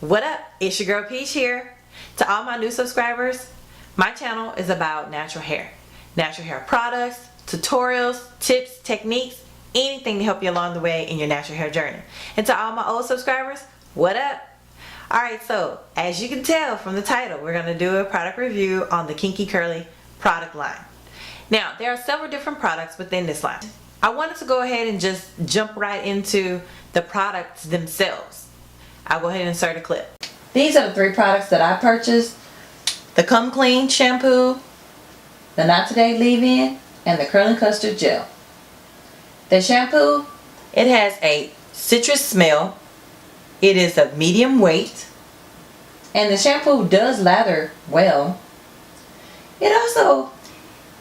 What up? It's your girl Peach here. To all my new subscribers, my channel is about natural hair products, tutorials, tips, techniques, anything to help you along the way in your natural hair journey. And to all my old subscribers, what up? Alright, so as you can tell from the title, we're going to do a product review on the Kinky Curly product line. Now, there are several different products within this line. I wanted to go ahead and just jump right into the products themselves. I'll go ahead and insert a clip. These are the three products that I purchased: the Come Clean shampoo, the Not Today leave-in, and the Curling Custard gel. The shampoo, it has a citrus smell. It is of medium weight, and the shampoo does lather well.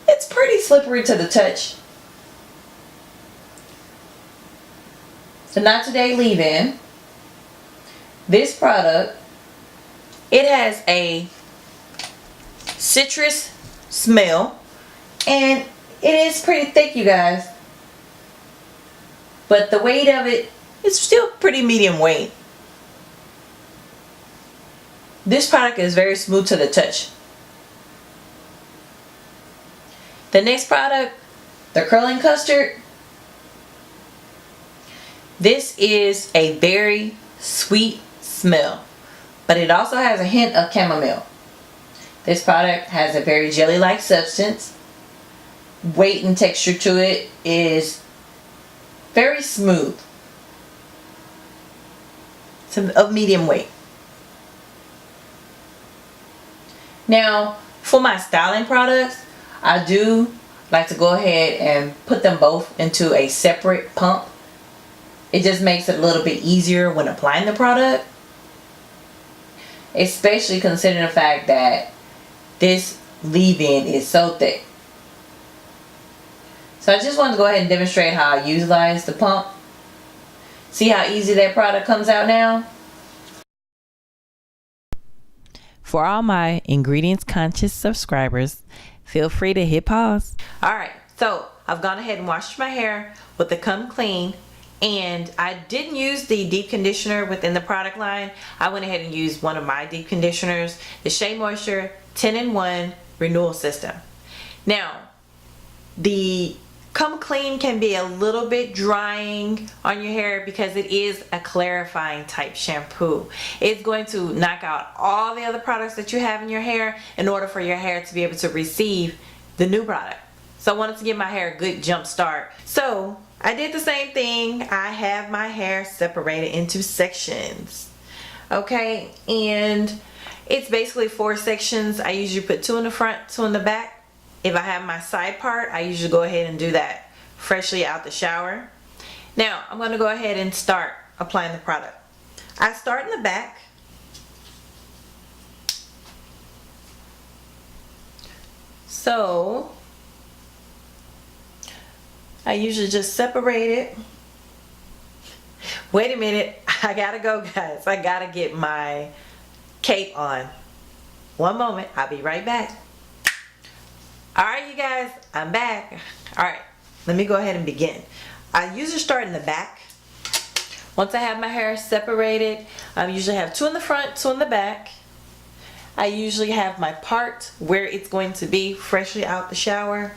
It's pretty slippery to the touch. The Not Today leave-in, this product, it has a citrus smell, and it is pretty thick, you guys, but the weight of it is still pretty medium weight. This product is very smooth to the touch. The next product, the Curling Custard, this is a very sweet smell, but it also has a hint of chamomile. This product has a very jelly-like substance. Weight and texture to it is very smooth. It's of medium weight. Now, for my styling products, I do like to go ahead and put them both into a separate pump. It just makes it a little bit easier when applying the product, especially considering the fact that this leave-in is so thick. So I just wanted to go ahead and demonstrate how I utilize the pump. See how easy that product comes out now? For all my ingredients conscious subscribers, feel free to hit pause. Alright, so I've gone ahead and washed my hair with the Come Clean, and I didn't use the deep conditioner within the product line. I went ahead and used one of my deep conditioners, the Shea Moisture 10-in-1 Renewal system. Now, the Come Clean can be a little bit drying on your hair because it is a clarifying type shampoo. It's going to knock out all the other products that you have in your hair in order for your hair to be able to receive the new product. So I wanted to give my hair a good jump start. So I did the same thing. I have my hair separated into sections. Okay, and it's basically 4 sections. I usually put 2 in the front, 2 in the back. If I have my side part, I usually go ahead and do that freshly out the shower. Now, I'm going to go ahead and start applying the product. I start in the back. So, I usually just separate it. Wait a minute, I gotta go, guys. I gotta get my cape on. One moment, I'll be right back. Alright, you guys, I'm back. Alright, let me go ahead and begin. I usually start in the back. Once I have my hair separated, I usually have 2 in the front, 2 in the back. I usually have my part where it's going to be freshly out the shower.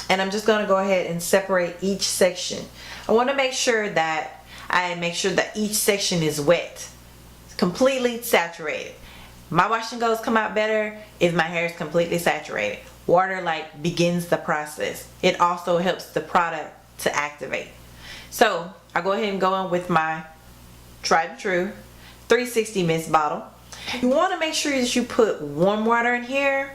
And I'm just going to go ahead and separate each section. I want to make sure that each section is wet, completely saturated. My wash and goes come out better if my hair is completely saturated. Water begins the process. It also helps the product to activate. So I go ahead and go in with my tried and true 360 ml bottle. You want to make sure that you put warm water in here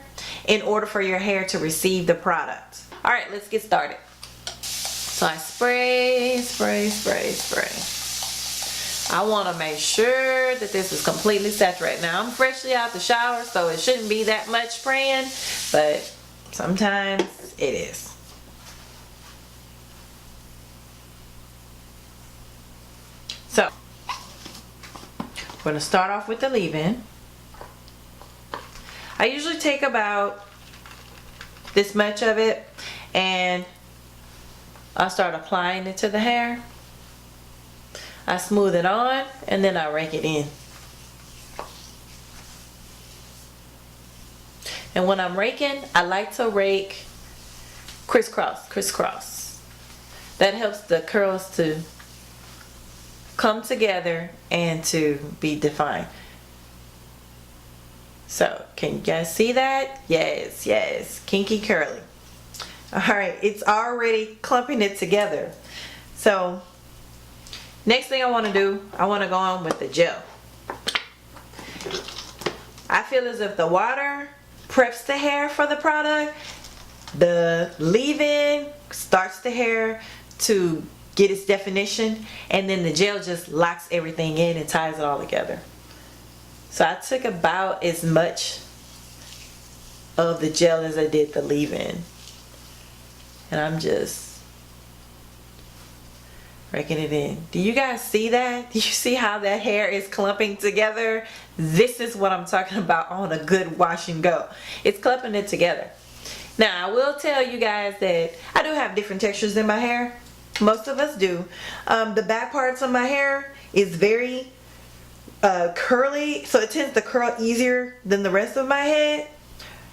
in order for your hair to receive the product. Alright, let's get started. So I spray. I want to make sure that this is completely saturated. Now, I'm freshly out the shower, so it shouldn't be that much spraying, but sometimes it is. So, we're going to start off with the leave-in. I usually take about this much of it, and I start applying it to the hair. I smooth it on and then I rake it in. And when I'm raking, I like to rake crisscross. That helps the curls to come together and to be defined. So, can you guys see that? Yes, yes. Kinky curly. Alright, it's already clumping it together. So, next thing I want to do, I want to go on with the gel. I feel as if the water preps the hair for the product. The leave-in starts the hair to get its definition, and then the gel just locks everything in and ties it all together. So I took about as much of the gel as I did the leave-in, and I'm just raking it in. Do you guys see that? Do you see how that hair is clumping together? This is what I'm talking about on a good wash and go. It's clumping it together. Now I will tell you guys that I do have different textures in my hair. Most of us do. The back parts of my hair is very curly, so it tends to curl easier than the rest of my head.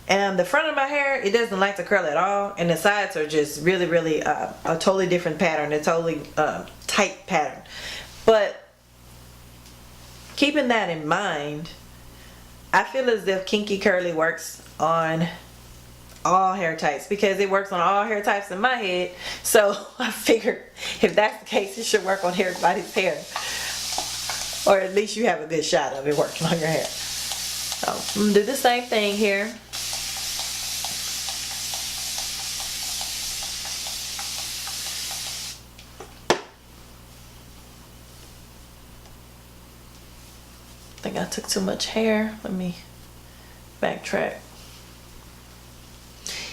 And the front of my hair, it doesn't like to curl at all, and the sides are just really a totally different pattern, a totally tight pattern. But keeping that in mind, I feel as if Kinky Curly works on all hair types, because it works on all hair types in my head. So I figured if that's the case, it should work on everybody's hair, or at least you have a good shot of it working on your hair. So I'm gonna do the same thing here. I think I took too much hair. Let me backtrack.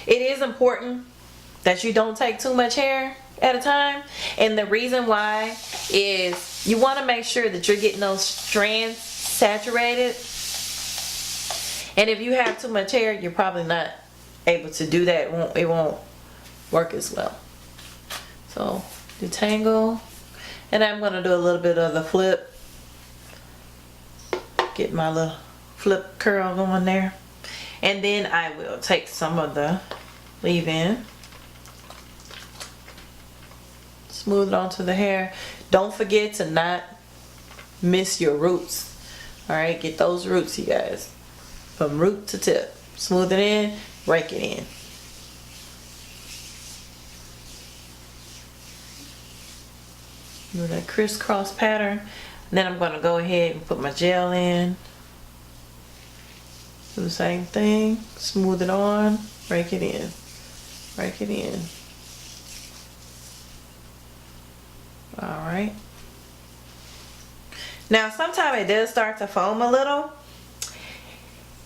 It is important that you don't take too much hair at a time, and the reason why is you want to make sure that you're getting those strands saturated, and if you have too much hair, you're probably not able to do that. It won't work as well. So detangle, and I'm going to do a little bit of the flip, get my little flip curl going there. And then I will take some of the leave-in, smooth it onto the hair. Don't forget to not miss your roots. Alright, get those roots, you guys. From root to tip. Smooth it in, rake it in. Do that crisscross pattern. And then I'm going to go ahead and put my gel in. Do the same thing, smooth it on, rake it in, rake it in. Alright. Now sometimes it does start to foam a little,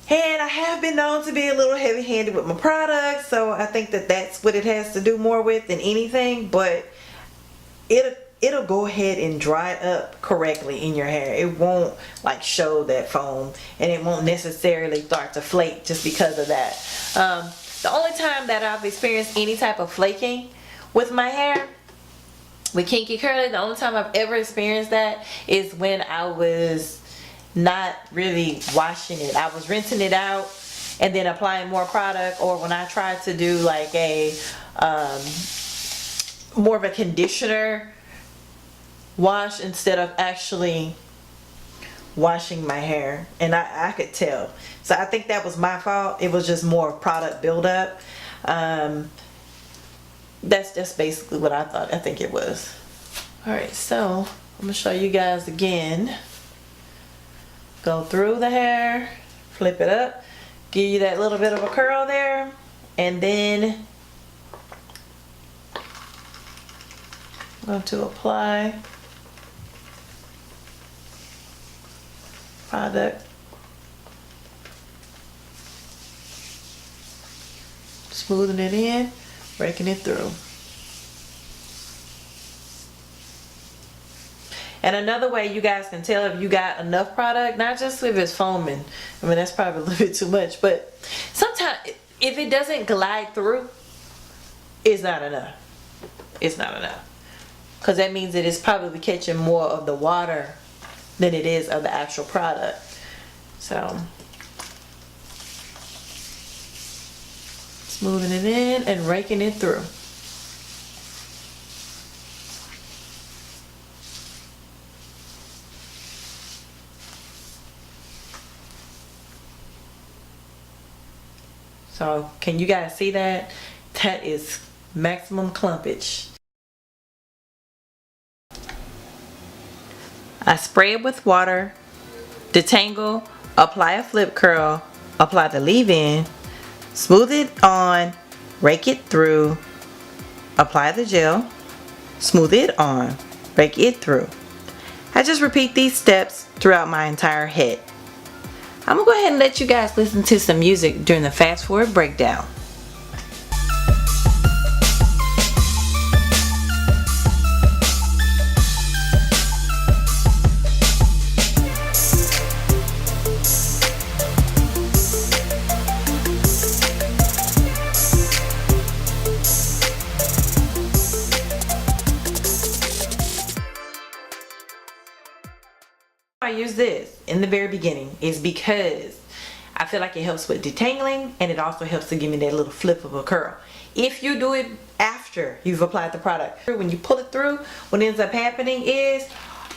and I have been known to be a little heavy-handed with my products, so I think that that's what it has to do more with than anything, but it'll go ahead and dry up correctly in your hair. It won't like show that foam, and it won't necessarily start to flake just because of that. The only time that I've experienced any type of flaking with my hair with Kinky Curly, the only time I've ever experienced that is when I was not really washing it. I was rinsing it out and then applying more product, or when I tried to do like a more of a conditioner wash instead of actually washing my hair, and I could tell. So I think that was my fault. It was just more product buildup. That's just basically what I thought. I think it was. Alright, so I'm gonna show you guys again. Go through the hair, flip it up, give you that little bit of a curl there, and then I'm going to apply product, smoothing it in, breaking it through. And another way you guys can tell if you got enough product, not just if it's foaming, I mean that's probably a little bit too much, but sometimes if it doesn't glide through, it's not enough. It's not enough. because that means that it's probably catching more of the water than it is of the actual product. So smoothing it in and raking it through. So can you guys see that? That is maximum clumpage. I spray it with water, detangle, apply a flip curl, apply the leave-in, smooth it on, rake it through, apply the gel, smooth it on, rake it through. I just repeat these steps throughout my entire head. I'm gonna go ahead and let you guys listen to some music during the fast forward breakdown. I use this in the very beginning is because I feel like it helps with detangling, and it also helps to give me that little flip of a curl. If you do it after you've applied the product, when you pull it through, what ends up happening is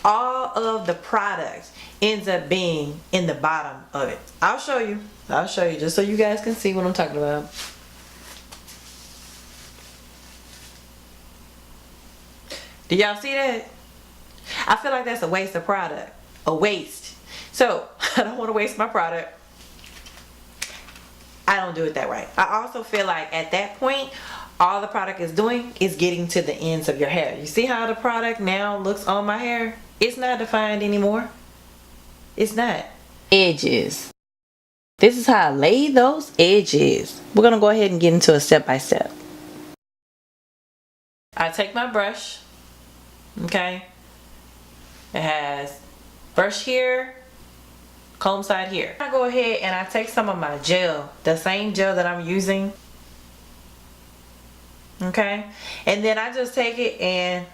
all of the product ends up being in the bottom of it. I'll show you just so you guys can see what I'm talking about. Do y'all see that? I feel like that's a waste of product. A waste. So I don't want to waste my product. I don't do it that way. I also feel like at that point, all the product is doing is getting to the ends of your hair. You see how the product now looks on my hair? It's not defined anymore. It's not. Edges. This is how I lay those edges. We're going to go ahead and get into a step by step. I take my brush. Okay. It has brush here, comb side here. I go ahead and I take some of my gel, the same gel that I'm using. Okay. And then I just take it and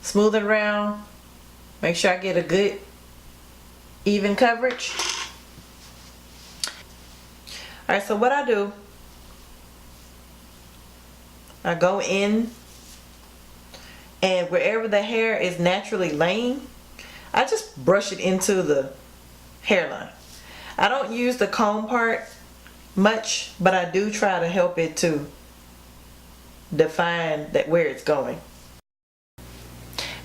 smooth it around. Make sure I get a good even coverage. Alright, so what I do, I go in, and wherever the hair is naturally laying, I just brush it into the hairline. I don't use the comb part much, but I do try to help it to define that where it's going.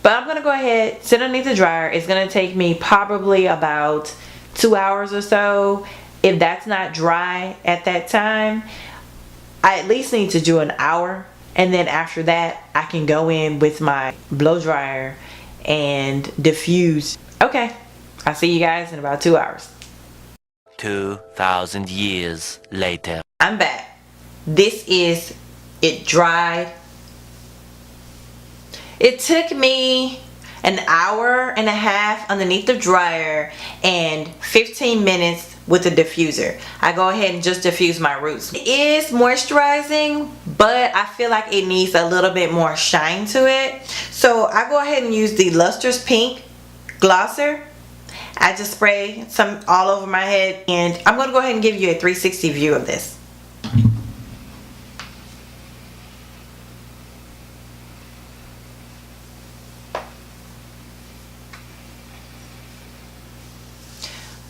But I'm gonna go ahead, sit underneath the dryer. It's gonna take me probably about 2 hours or so. If that's not dry at that time, I at least need to do an hour. And then after that, I can go in with my blow dryer and diffuse. Okay, I'll see you guys in about 2 hours. 2,000 years later. I'm back. This is it dried. It took me an hour and a half underneath the dryer and 15 minutes with the diffuser. I go ahead and just diffuse my roots. It is moisturizing, but I feel like it needs a little bit more shine to it. So I go ahead and use the Lustrous Pink Glosser. I just spray some all over my head, and I'm going to go ahead and give you a 360 view of this.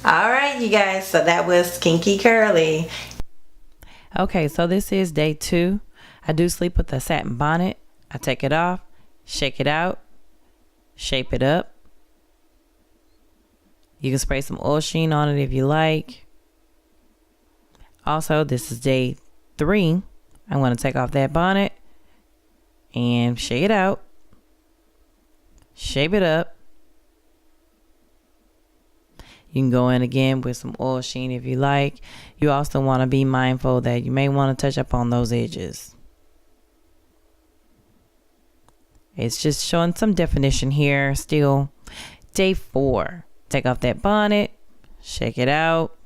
Alright you guys, so that was Kinky Curly. Okay, so this is day 2. I do sleep with a satin bonnet. I take it off, shake it out, shape it up. You can spray some oil sheen on it if you like. Also, this is day 3. I'm going to take off that bonnet and shake it out, shape it up. You can go in again with some oil sheen if you like. You also want to be mindful that you may want to touch up on those edges. It's just showing some definition here still. Day 4. Take off that bonnet, shake it out.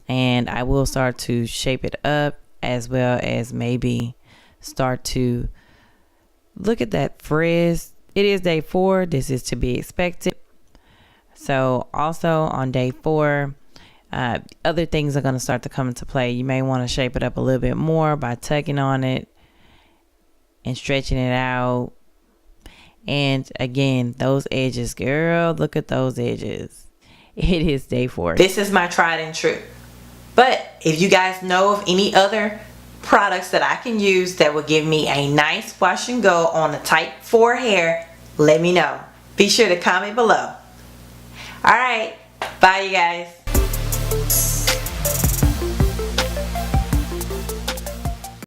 And I will start to shape it up, as well as maybe start to look at that frizz. It is day 4. This is to be expected. So also on day 4, other things are going to start to come into play. You may want to shape it up a little bit more by tugging on it and stretching it out. And again, those edges, girl, look at those edges. It is day 4. This is my tried and true. But if you guys know of any other products that I can use that will give me a nice wash and go on the type 4 hair, let me know. Be sure to comment below. Alright, bye you guys.